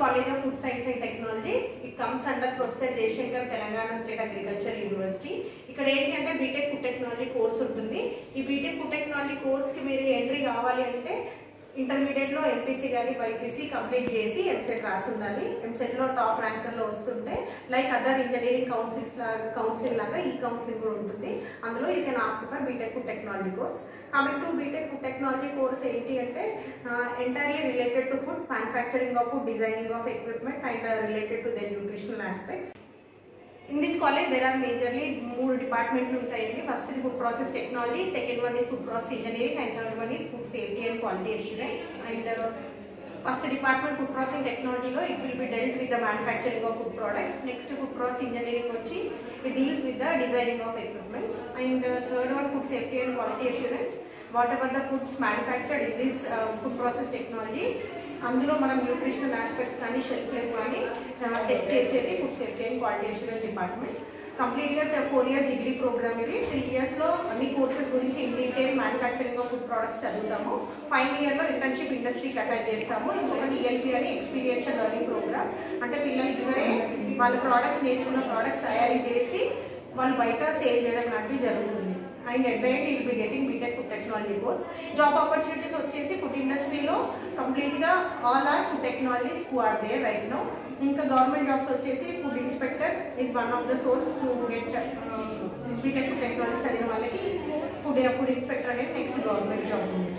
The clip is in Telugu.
College of Food Science and Technology. It comes under Professor Jayashankar, Telangana State Agriculture University. ఇక్కడ ఏంటి అంటే బీటెక్ ఫుడ్ టెక్నాలజీ కోర్స్ ఉంటుంది. ఈ బీటెక్ ఫుడ్ టెక్నాలజీ కోర్స్కి మీరు ఎంట్రీ కావాలి అంటే ఇంటర్మీడియట్లో ఎంపీసీ కానీ బైపీసీ కంప్లీట్ చేసి ఎంసెట్ రాసి ఉండాలి. ఎంసెట్లో టాప్ ర్యాంకర్లో వస్తుంటే లైక్ అదర్ ఇంజనీరింగ్ కౌన్సిలింగ్ లాగా ఈ కౌన్సిలింగ్ కూడా ఉంటుంది. అందులో you can opt for BTech food technology course. Coming to BTech food technology course ఏంటి అంటే entirely related to food manufacturing of food, designing of equipment and related to their nutritional aspects. In this college there are majorly 3 departments ఉంటాయండి. First is food process technology, second one is food process engineering and third one is food safety and quality assurance. And first department food processing technology lo it will be dealt with the manufacturing of food products. Next food process engineering vachi it deals with the designing of equipments. And the third one food safety and quality assurance, whatever the foods manufactured in this food process technology అందులో మనం న్యూట్రిషనల్ ఆస్పెక్ట్స్ కానీ షెల్ఫ్ లైఫ్ కానీ టెస్ట్ చేసేది food safety and quality assurance department. కంప్లీట్గా 4 years డిగ్రీ ప్రోగ్రామ్ ఇది. 3 yearsలో అన్ని కోర్సెస్ గురించి in detail manufacturing of food products చదువుతాము. 5th yearలో ఇంటర్న్షిప్ ఇండస్ట్రీకి అటాచ్ చేస్తాము. ఇంకొకటి ELP అని ఎక్స్పీరియన్షియల్ లెర్నింగ్ ప్రోగ్రామ్. అంటే పిల్లలు ఇక్కడే వాళ్ళ ప్రోడక్ట్స్ నేర్చుకున్న ప్రోడక్ట్స్ తయారీ చేసి వాళ్ళు బయట సేల్ చేయడం లాంటివి జరుగుతుంది. And at the end you will be getting BTech food technology course. Job opportunities వచ్చేసి ఫుడ్ ఇండస్ట్రీలో కంప్లీట్గా all are food technologies who are there right now. ఇంకా గవర్నమెంట్ జాబ్స్ వచ్చేసి food inspector is one of the source to get BTech food technology చదివిన వాళ్ళకి ఫుడ్ ఇన్స్పెక్టర్ అనేది నెక్స్ట్ గవర్నమెంట్ జాబ్ ఉంది.